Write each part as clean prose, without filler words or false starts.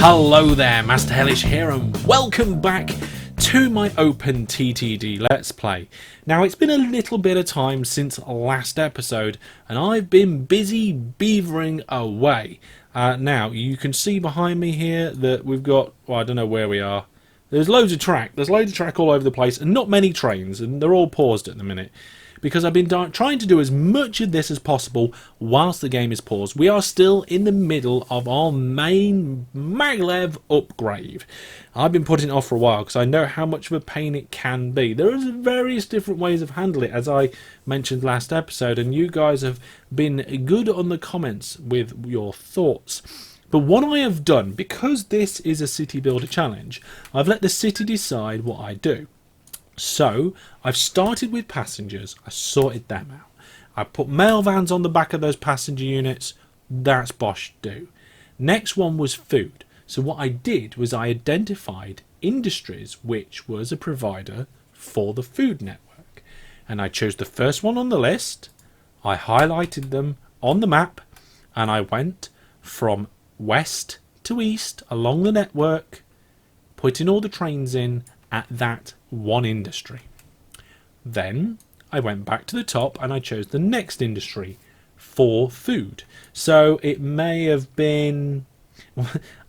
Hello there, Master Hellish here, and welcome back to my OpenTTD Let's Play. Now, it's been a little bit of time since last episode, and I've been busy beavering away. Now, you can see behind me here that we've got, well, I don't know where we are. There's loads of track. There's loads of track all over the place, and not many trains, and they're all paused at the minute. Because I've been trying to do as much of this as possible whilst the game is paused. We are still in the middle of our main Maglev upgrade. I've been putting it off for a while because I know how much of a pain it can be. There are various different ways of handling it, as I mentioned last episode, and you guys have been good on the comments with your thoughts. But what I have done, because this is a city builder challenge, I've let the city decide what I do. So, I've started with passengers, I sorted them out. I put mail vans on the back of those passenger units, that's bosh do. Next one was food. So what I did was I identified industries which was a provider for the food network. And I chose the first one on the list, I highlighted them on the map, and I went from west to east along the network, putting all the trains in at that one industry. Then I went back to the top and I chose the next industry for food. So it may have been,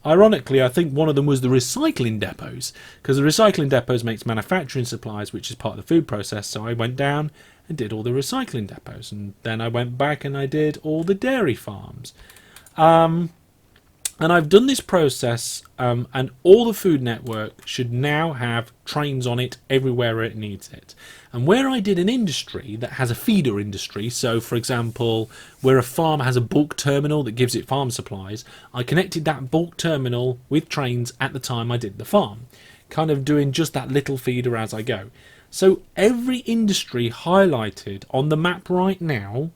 ironically, I think one of them was the recycling depots, because the recycling depots makes manufacturing supplies, which is part of the food process. So I went down and did all the recycling depots, and then I went back and I did all the dairy farms. And I've done this process, and all the food network should now have trains on it everywhere it needs it. And where I did an industry that has a feeder industry, so for example, where a farm has a bulk terminal that gives it farm supplies, I connected that bulk terminal with trains at the time I did the farm, kind of doing just that little feeder as I go. So every industry highlighted on the map right now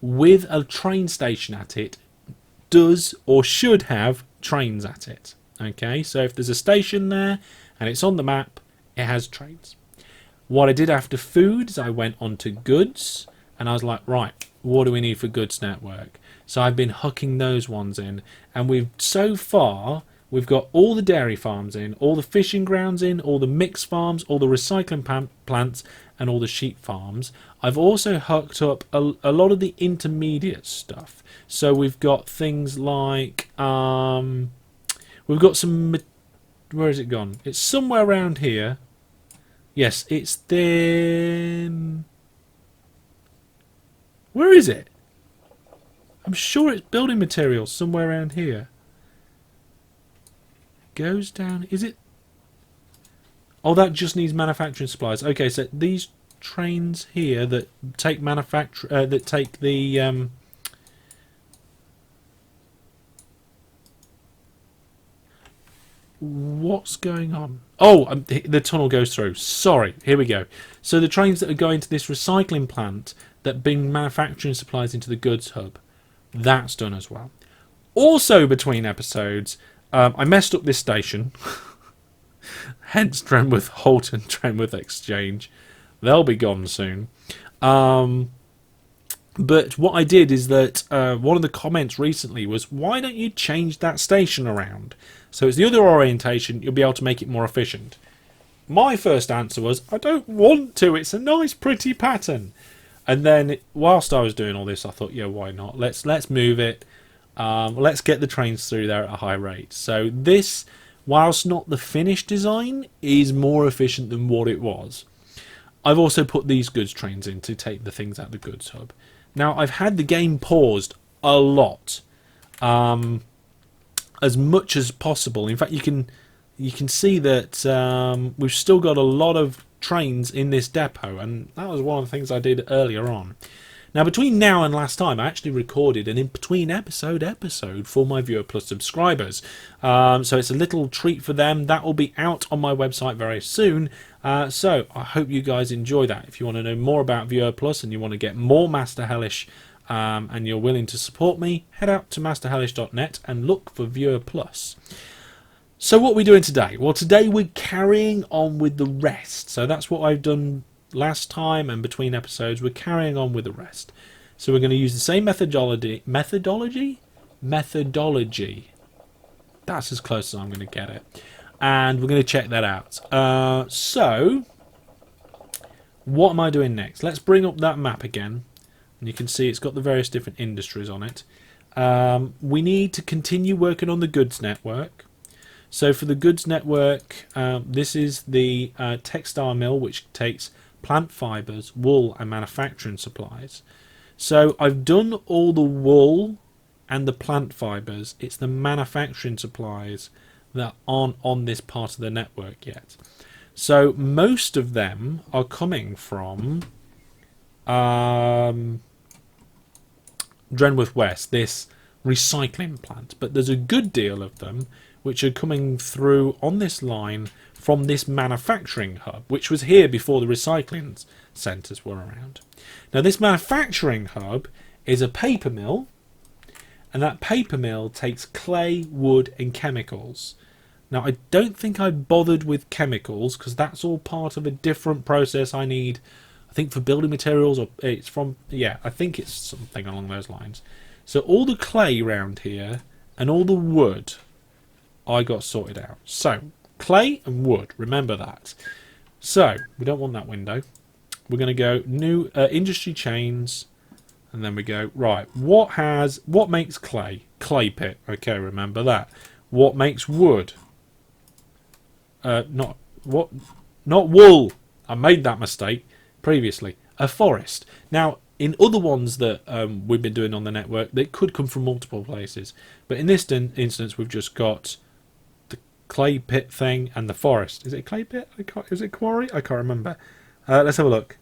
with a train station at it does or should have trains at it. Okay, so if there's a station there and it's on the map, it has trains. What I did after food is I went on to goods, and I was like, right, what do we need for goods network? So I've been hooking those ones in, and we've got all the dairy farms in, all the fishing grounds in, all the mixed farms, all the recycling plants, and all the sheep farms. I've also hooked up a lot of the intermediate stuff. So we've got things like, we've got some, where has it gone? It's somewhere around here. Yes, it's the, where is it? I'm sure it's building materials somewhere around here. Goes down, is it? Oh, that just needs manufacturing supplies. Okay, so these trains here that take the what's going on? Oh, the tunnel goes through. Sorry, here we go. So the trains that are going to this recycling plant that bring manufacturing supplies into the goods hub, that's done as well. Also, between episodes, I messed up this station. Hence Drenworth Holt and Drenworth Exchange. They'll be gone soon. But what I did is that one of the comments recently was, why don't you change that station around? So it's the other orientation, you'll be able to make it more efficient. My first answer was, I don't want to, it's a nice pretty pattern. And then whilst I was doing all this, I thought, yeah, why not? Let's move it. Let's get the trains through there at a high rate. So this, whilst not the finished design, is more efficient than what it was. I've also put these goods trains in to take the things out of the goods hub. Now, I've had the game paused a lot, as much as possible. In fact, you can see that we've still got a lot of trains in this depot, and that was one of the things I did earlier on. Now, between now and last time, I actually recorded an in-between episode for my Viewer Plus subscribers. So it's a little treat for them. That will be out on my website very soon. So I hope you guys enjoy that. If you want to know more about Viewer Plus and you want to get more Master Hellish, and you're willing to support me, head out to masterhellish.net and look for Viewer Plus. So what are we doing today? Well, today we're carrying on with the rest. So that's what I've done last time, and between episodes we're carrying on with the rest. So we're going to use the same methodology That's as close as I'm going to get it. And we're going to check that out. So, what am I doing next? Let's bring up that map again. And you can see it's got the various different industries on it. We need to continue working on the goods network. So for the goods network, this is the textile mill, which takes plant fibres, wool and manufacturing supplies. So I've done all the wool and the plant fibres. It's the manufacturing supplies that aren't on this part of the network yet. So most of them are coming from Drenworth West, this recycling plant. But there's a good deal of them which are coming through on this line from this manufacturing hub, which was here before the recycling centres were around. Now this manufacturing hub is a paper mill, and that paper mill takes clay, wood and chemicals. Now I don't think I bothered with chemicals because that's all part of a different process I need, I think, for building materials, or it's from, yeah, I think it's something along those lines. So all the clay around here and all the wood I got sorted out. So clay and wood, remember that. So we don't want that window. We're going to go new industry chains, and then we go right. What makes clay? Clay pit. Okay, remember that. What makes wood? Not wool. I made that mistake previously. A forest. Now in other ones that we've been doing on the network, they could come from multiple places, but in this instance we've just got clay pit thing and the forest. Is it a clay pit? Is it quarry? I can't remember. Let's have a look.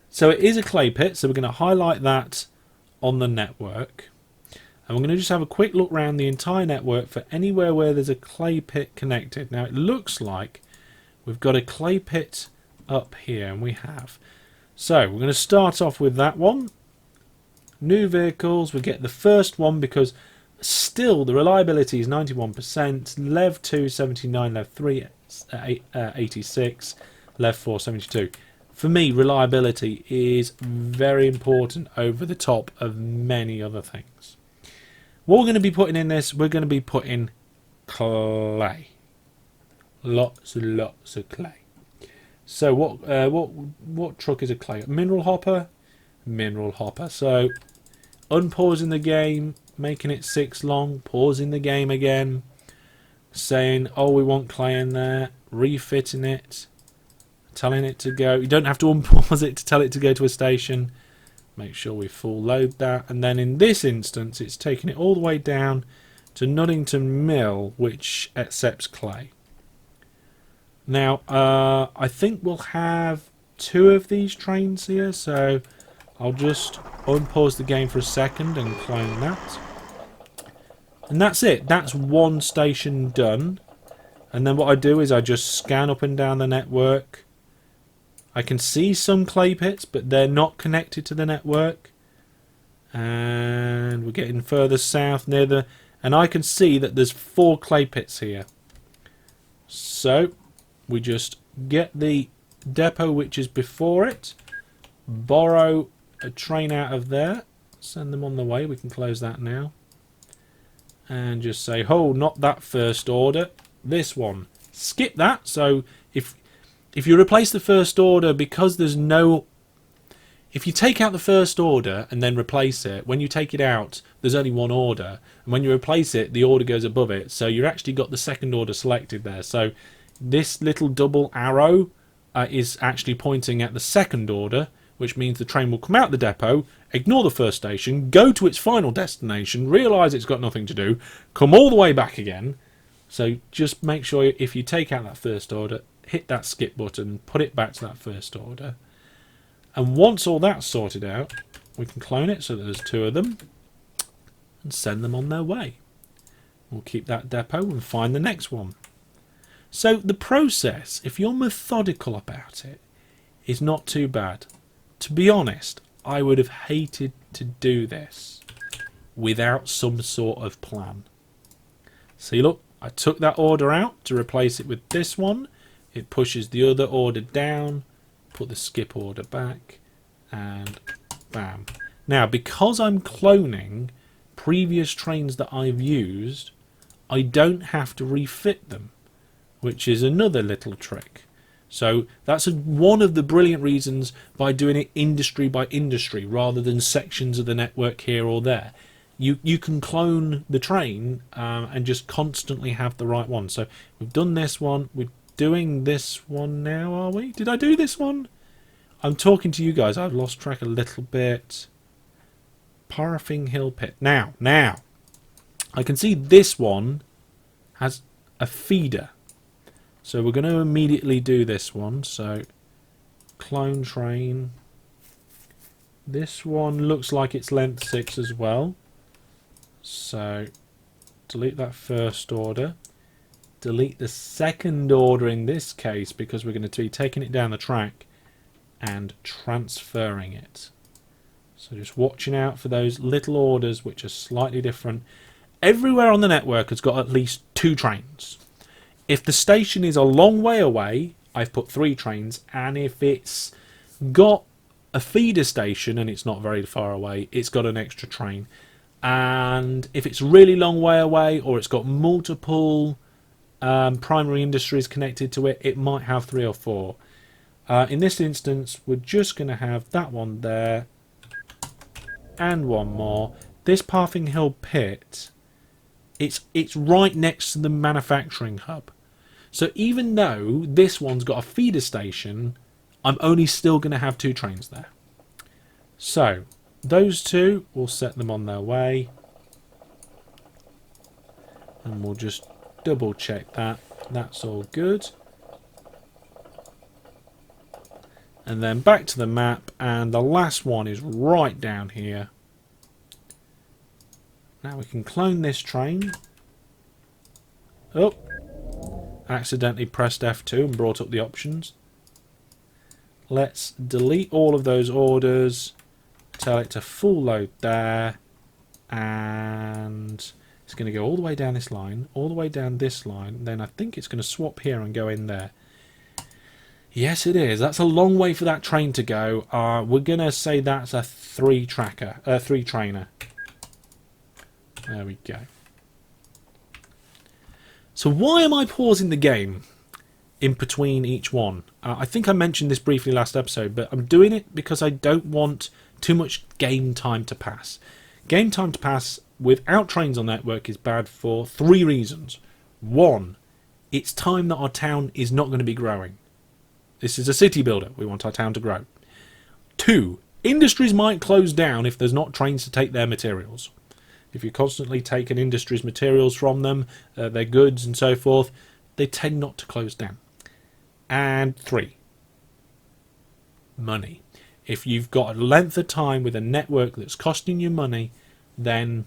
So it is a clay pit, so we're going to highlight that on the network, and we're going to just have a quick look around the entire network for anywhere where there's a clay pit connected. Now it looks like we've got a clay pit up here, and we have. So we're going to start off with that one. New vehicles, we get the first one because still the reliability is 91%, Lev 2 79, Lev 3 86, Lev 4 72. For me, reliability is very important over the top of many other things. What we're going to be putting in this, we're going to be putting clay. Lots and lots of clay. So what truck is a clay? Mineral hopper? Mineral hopper. So unpausing the game, making it 6 long, pausing the game again, saying, oh, we want clay in there, refitting it, telling it to go. You don't have to unpause it to tell it to go to a station. Make sure we full load that. And then in this instance, it's taking it all the way down to Nuddington Mill, which accepts clay. Now, I think we'll have 2 of these trains here, so I'll just unpause the game for a second and clone that. And that's it. That's one station done. And then what I do is I just scan up and down the network. I can see some clay pits, but they're not connected to the network. And we're getting further south near the... And I can see that there's 4 clay pits here. So we just get the depot which is before it. Borrow a train out of there. Send them on the way. We can close that now. And just say, oh, not that first order, this one. Skip that. So if you replace the first order, because there's no... If you take out the first order and then replace it, when you take it out, there's only one order. And when you replace it, the order goes above it. So you've actually got the second order selected there. So this little double arrow is actually pointing at the second order, which means the train will come out the depot, ignore the first station, go to its final destination, realise it's got nothing to do, come all the way back again. So just make sure if you take out that first order, hit that skip button, put it back to that first order. And once all that's sorted out, we can clone it so that there's 2 of them and send them on their way. We'll keep that depot and find the next one. So the process, if you're methodical about it, is not too bad. To be honest, I would have hated to do this without some sort of plan. See, look, I took that order out to replace it with this one. It pushes the other order down, put the skip order back, and bam. Now, because I'm cloning previous trains that I've used, I don't have to refit them, which is another little trick. So that's one of the brilliant reasons by doing it industry by industry rather than sections of the network here or there. You can clone the train and just constantly have the right one. So we've done this one. We're doing this one now, are we? Did I do this one? I'm talking to you guys. I've lost track a little bit. Paraffin Hill Pit. Now, I can see this one has a feeder. So we're going to immediately do this one. So clone train. This one looks like it's length 6 as well. So delete that first order. Delete the second order in this case because we're going to be taking it down the track and transferring it. So just watching out for those little orders which are slightly different. Everywhere on the network has got at least 2 trains. If the station is a long way away, I've put 3 trains, and if it's got a feeder station and it's not very far away, it's got an extra train. And if it's really long way away or it's got multiple primary industries connected to it, it might have 3 or 4. In this instance, we're just going to have that one there and one more. This Paraffin Hill Pit, it's right next to the manufacturing hub. So even though this one's got a feeder station, I'm only still going to have 2 trains there. So those 2, we'll set them on their way. And we'll just double check that. That's all good. And then back to the map, and the last one is right down here. Now we can clone this train. Oh, accidentally pressed F2 and brought up the options. Let's delete all of those orders. Tell it to full load there. And it's going to go all the way down this line, all the way down this line. Then I think it's going to swap here and go in there. Yes, it is. That's a long way for that train to go. We're going to say that's a 3-trainer. There we go. So why am I pausing the game in between each one? I think I mentioned this briefly last episode, but I'm doing it because I don't want too much game time to pass. Game time to pass without trains on the network is bad for 3 reasons. 1, it's time that our town is not going to be growing. This is a city builder. We want our town to grow. 2, industries might close down if there's not trains to take their materials. If you're constantly taking industries' materials from them, their goods and so forth, they tend not to close down. And 3, money. If you've got a length of time with a network that's costing you money, then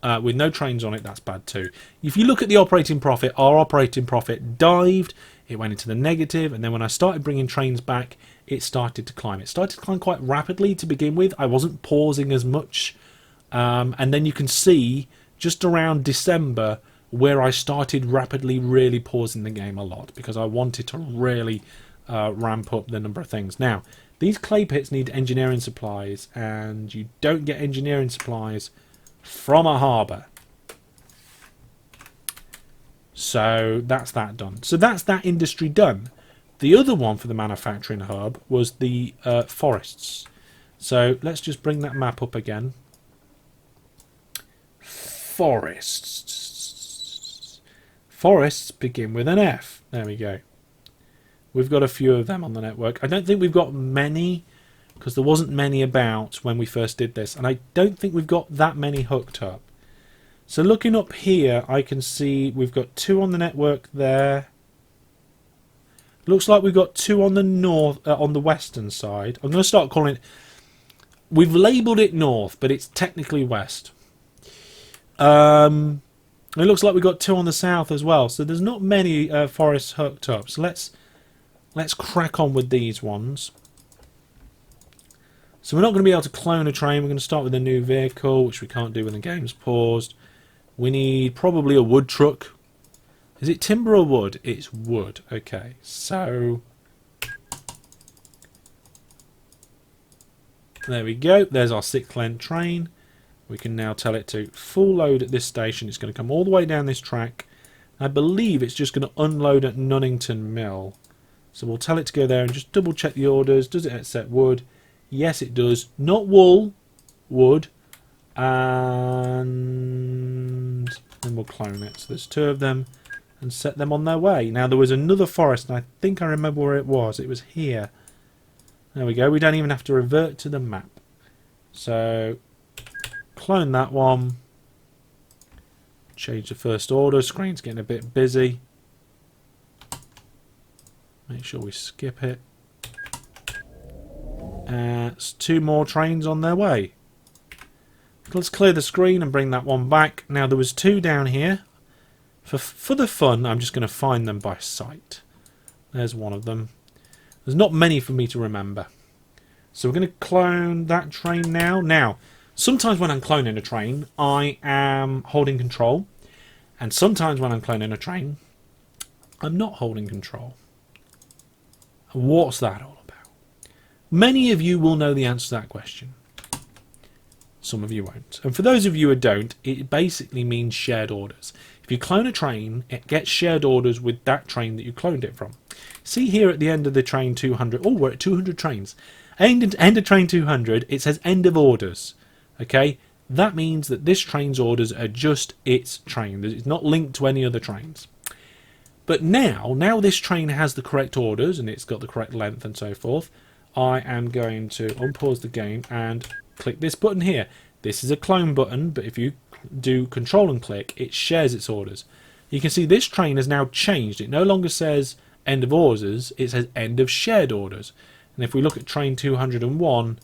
with no trains on it, that's bad too. If you look at the operating profit, our operating profit dived, it went into the negative, and then when I started bringing trains back, it started to climb. It started to climb quite rapidly to begin with. I wasn't pausing as much. And then you can see just around December where I started rapidly really pausing the game a lot because I wanted to really ramp up the number of things. Now, these clay pits need engineering supplies, and you don't get engineering supplies from a harbour. So that's that done. So that's that industry done. The other one for the manufacturing hub was the forests. So let's just bring that map up again. Forests. Forests begin with an F. There we go. We've got a few of them on the network. I don't think we've got many because there wasn't many about when we first did this, and I don't think we've got that many hooked up. So looking up here, I can see we've got 2 on the network there. Looks like we've got 2 on the north, on the western side. I'm going to start calling it. We've labelled it north, but it's technically west. It looks like we've got 2 on the south as well. So there's not many forests hooked up. So let's crack on with these ones. So we're not going to be able to clone a train. We're going to start with a new vehicle, which we can't do when the game's paused. We need probably a wood truck. Is it timber or wood? It's wood. Okay, so there we go. There's our 6th length train. We can now tell it to full load at this station. It's going to come all the way down this track. I believe it's just going to unload at Nunnington Mill. So we'll tell it to go there and just double check the orders. Does it accept wood? Yes, it does. Not wool, wood. And then we'll clone it. So there's 2 of them and set them on their way. Now there was another forest, and I think I remember where it was. It was here. There we go. We don't even have to revert to the map. So clone that one. Change the first order. Screen's getting a bit busy. Make sure we skip it. It's 2 more trains on their way. Let's clear the screen and bring that one back. Now there was 2 down here. For the fun, I'm just going to find them by sight. There's one of them. There's not many for me to remember. So we're going to clone that train now. Now, sometimes when I'm cloning a train, I am holding control. And sometimes when I'm cloning a train, I'm not holding control. What's that all about? Many of you will know the answer to that question. Some of you won't. And for those of you who don't, it basically means shared orders. If you clone a train, it gets shared orders with that train that you cloned it from. See here at the end of the train 200. Oh, we're at 200 trains. End of train 200, it says end of orders. Okay? That means that this train's orders are just its train. It's not linked to any other trains. But now this train has the correct orders and it's got the correct length and so forth. I am going to unpause the game and click this button here. This is a clone button, but if you do control and click, it shares its orders. You can see this train has now changed. It no longer says end of orders, it says end of shared orders. And if we look at train 201,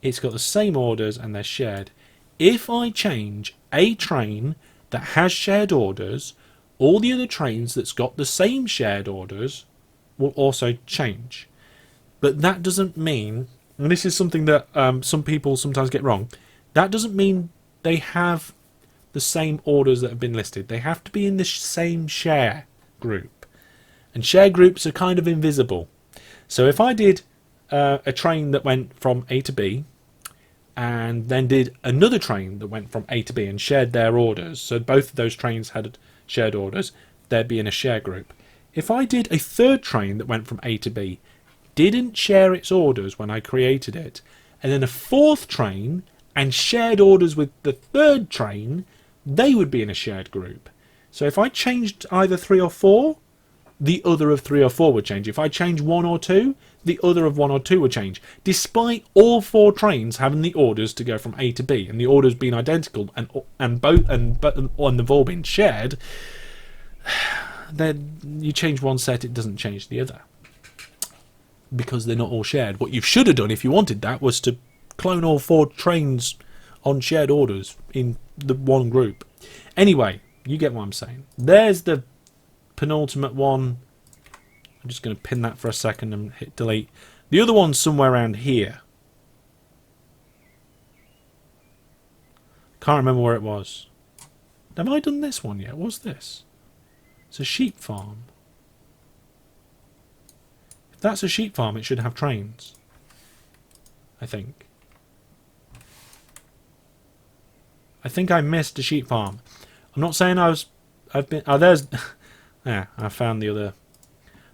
it's got the same orders and they're shared. If I change a train that has shared orders, all the other trains that's got the same shared orders will also change. But that doesn't mean, and this is something that some people sometimes get wrong, that doesn't mean they have the same orders that have been listed. They have to be in the same share group. And share groups are kind of invisible. So if I did a train that went from A to B, and then did another train that went from A to B and shared their orders, so both of those trains had shared orders, they'd be in a share group. If I did a third train that went from A to B, didn't share its orders when I created it, and then a fourth train and shared orders with the third train, they would be in a shared group. So if I changed either 3 or 4, the other of 3 or 4 would change. If I change 1 or 2, the other of 1 or 2 would change, despite all 4 trains having the orders to go from A to B and the orders being identical and they've all been shared. Then you change one set, it doesn't change the other because they're not all shared. What you should have done if you wanted that was to clone all 4 trains on shared orders in the one group. Anyway, you get what I'm saying. There's the penultimate one. I'm just going to pin that for a second and hit delete. The other one's somewhere around here. Can't remember where it was. Have I done this one yet? What's this? It's a sheep farm. If that's a sheep farm, it should have trains. I think. I think I missed a sheep farm. I'm not saying I've been. Oh, there's. Yeah, I found the other.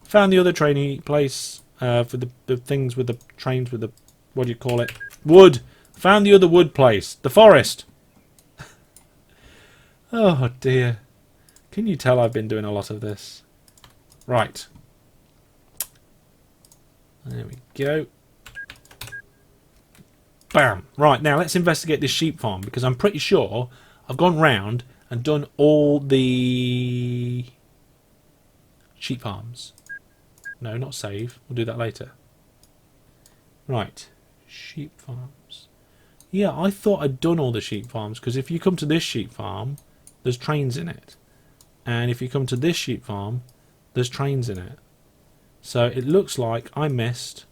Found the other training place for the things with the trains with the, what do you call it? Wood. Found the other wood place. The forest. Oh dear. Can you tell I've been doing a lot of this? Right. There we go. Bam. Right, now let's investigate this sheep farm because I'm pretty sure I've gone round and done all the sheep farms. No, not save. We'll do that later. Right. Sheep farms. Yeah, I thought I'd done all the sheep farms because if you come to this sheep farm, there's trains in it. And if you come to this sheep farm, there's trains in it. So it looks like I missed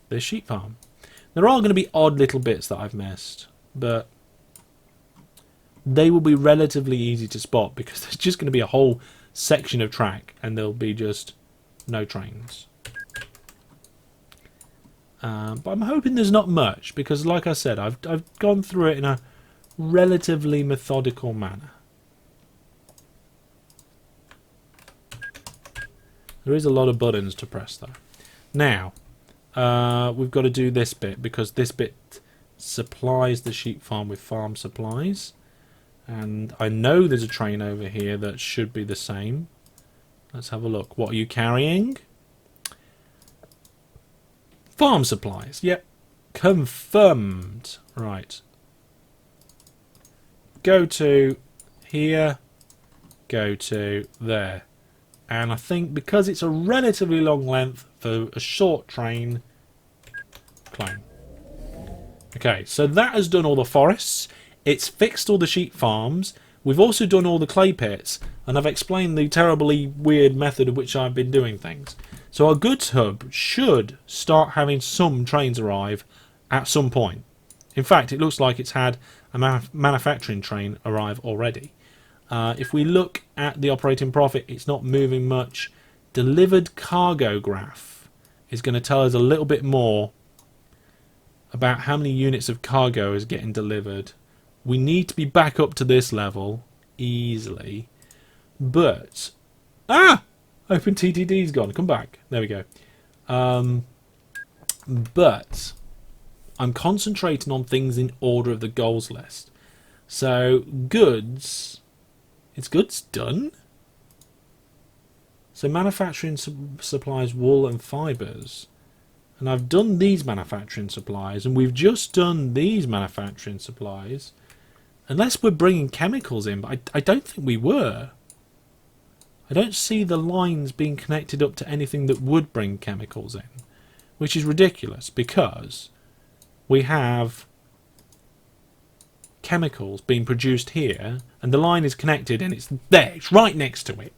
this sheep farm. There are going to be odd little bits that I've missed, but they will be relatively easy to spot because there's just going to be a whole section of track and there'll be just no trains. But I'm hoping there's not much because, like I said, I've gone through it in a relatively methodical manner. There is a lot of buttons to press though. Now, we've got to do this bit because this bit supplies the sheep farm with farm supplies. And I know there's a train over here that should be the same. Let's have a look. What are you carrying? Farm supplies. Yep. Confirmed. Right. Go to here. Go to there. And I think because it's a relatively long length for a short train, clone. Okay, so that has done all the forests. It's fixed all the sheep farms. We've also done all the clay pits. And I've explained the terribly weird method of which I've been doing things. So our goods hub should start having some trains arrive at some point. In fact, it looks like it's had a manufacturing train arrive already. If we look at the operating profit, it's not moving much. Delivered cargo graph is going to tell us a little bit more about how many units of cargo is getting delivered. We need to be back up to this level easily. But OpenTTD's gone. Come back. There we go. But I'm concentrating on things in order of the goals list. So goods. Is goods done? So manufacturing supplies wool and fibres. And I've done these manufacturing supplies. And we've just done these manufacturing supplies. Unless we're bringing chemicals in. But I don't think we were. I don't see the lines being connected up to anything that would bring chemicals in. Which is ridiculous. Because we have chemicals being produced here. And the line is connected and it's there. It's right next to it.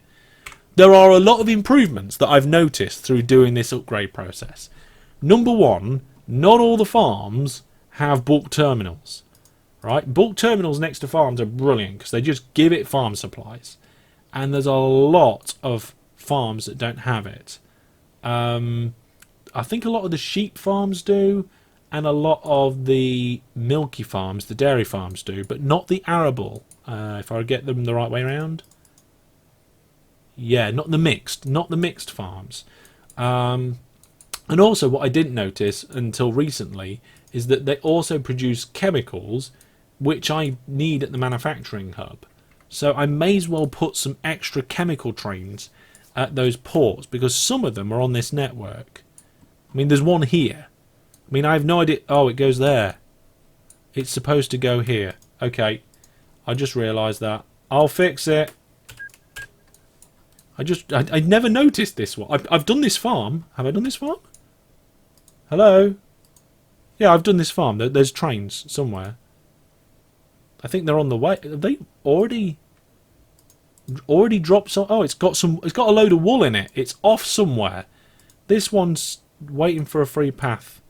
There are a lot of improvements that I've noticed through doing this upgrade process. Number one, not all the farms have bulk terminals. Right? Bulk terminals next to farms are brilliant because they just give it farm supplies. And there's a lot of farms that don't have it. I think a lot of the sheep farms do. And a lot of the milky farms, the dairy farms do. But not the arable. If I get them the right way around. Yeah, not the mixed farms. And also what I didn't notice until recently is that they also produce chemicals which I need at the manufacturing hub. So I may as well put some extra chemical trains at those ports because some of them are on this network. I mean, there's one here. I mean, I have no idea. Oh, it goes there. It's supposed to go here. Okay. I just realised that. I'll fix it. I never noticed this one. I've done this farm. Have I done this farm? Hello? Yeah, I've done this farm. There's trains somewhere. I think they're on the way. Have they already dropped some? Oh, it's got a load of wool in it. It's off somewhere. This one's waiting for a free path.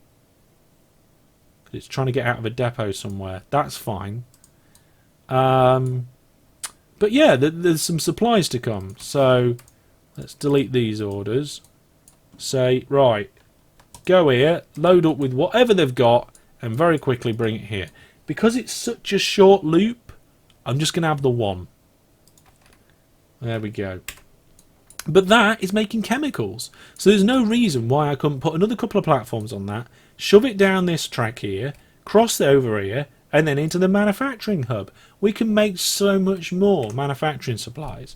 It's trying to get out of a depot somewhere. That's fine. But yeah, there's some supplies to come. So let's delete these orders. Say, right, go here, load up with whatever they've got, and very quickly bring it here. Because it's such a short loop, I'm just going to have the one. There we go. But that is making chemicals. So there's no reason why I couldn't put another couple of platforms on that, shove it down this track here, cross it over here, and then into the manufacturing hub. We can make so much more manufacturing supplies.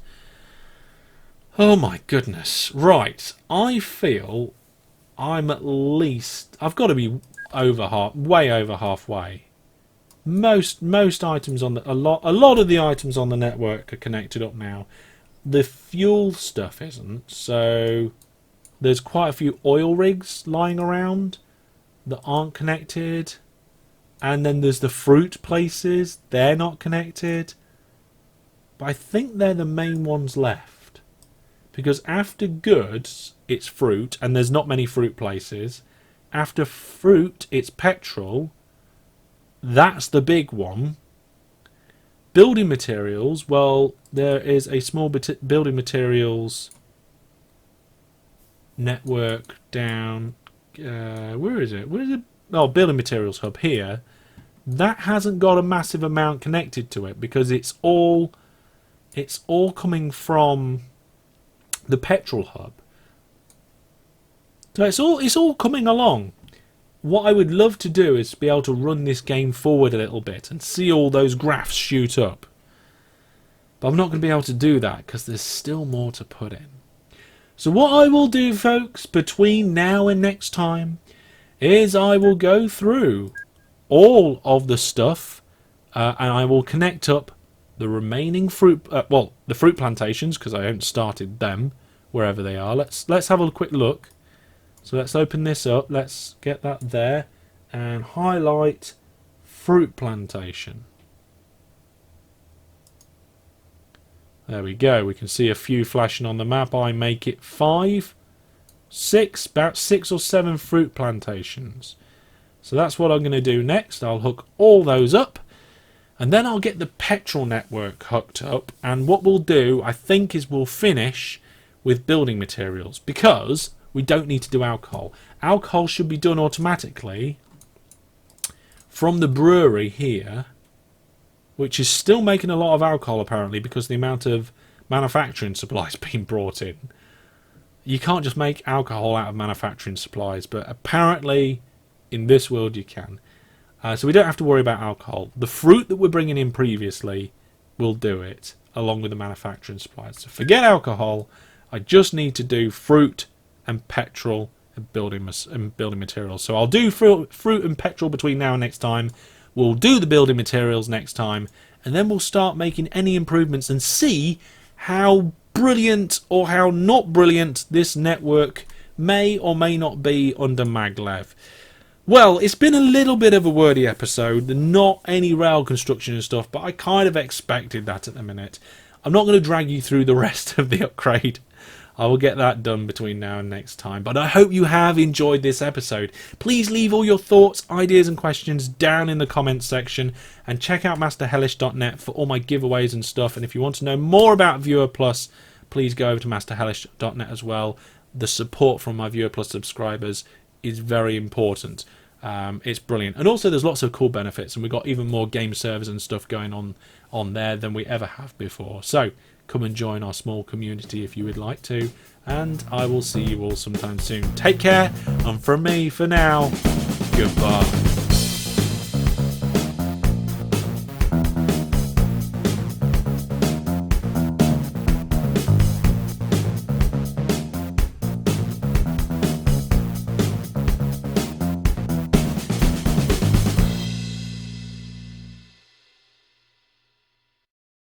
Oh my goodness. Right. I feel I'm at least... I've got to be way over halfway. Most items on the... A lot of the items on the network are connected up now. The fuel stuff isn't. So there's quite a few oil rigs lying around that aren't connected. And then there's the fruit places. They're not connected. But I think they're the main ones left. Because after goods, it's fruit. And there's not many fruit places. After fruit, it's petrol. That's the big one. Building materials. Well, there is a small building materials network down... where is it? Where is it? Oh, building materials hub here. that hasn't got a massive amount connected to it because it's all coming from the petrol hub. So it's all coming along. What I would love to do is be able to run this game forward a little bit and see all those graphs shoot up. But I'm not going to be able to do that because there's still more to put in. So what I will do, folks, between now and next time is I will go through all of the stuff and I will connect up the remaining fruit, the fruit plantations, because I haven't started them wherever they are. Let's have a quick look. So let's open this up. Let's get that there and highlight fruit plantation. There we go. We can see a few flashing on the map. I make it 5, 6, about 6 or 7 fruit plantations. So that's what I'm going to do next. I'll hook all those up and then I'll get the petrol network hooked up. And what we'll do, I think, is we'll finish with building materials because we don't need to do alcohol. Alcohol should be done automatically from the brewery here, which is still making a lot of alcohol apparently because the amount of manufacturing supplies being brought in. You can't just make alcohol out of manufacturing supplies, but apparently in this world you can. So we don't have to worry about alcohol. The fruit that we're bringing in previously will do it, along with the manufacturing supplies. So forget alcohol. I just need to do fruit and petrol and building materials. So I'll do fruit and petrol between now and next time. We'll do the building materials next time, and then we'll start making any improvements and see how brilliant or how not brilliant this network may or may not be under Maglev. Well, it's been a little bit of a wordy episode, not any rail construction and stuff, but I kind of expected that at the minute. I'm not going to drag you through the rest of the upgrade. I will get that done between now and next time. But I hope you have enjoyed this episode. Please leave all your thoughts, ideas and questions down in the comments section. And check out masterhellish.net for all my giveaways and stuff. And if you want to know more about Viewer Plus, please go over to masterhellish.net as well. The support from my Viewer Plus subscribers is very important. It's brilliant. And also there's lots of cool benefits. And we've got even more game servers and stuff going on there than we ever have before. So come and join our small community if you would like to, and I will see you all sometime soon. Take care, and from me for now, goodbye.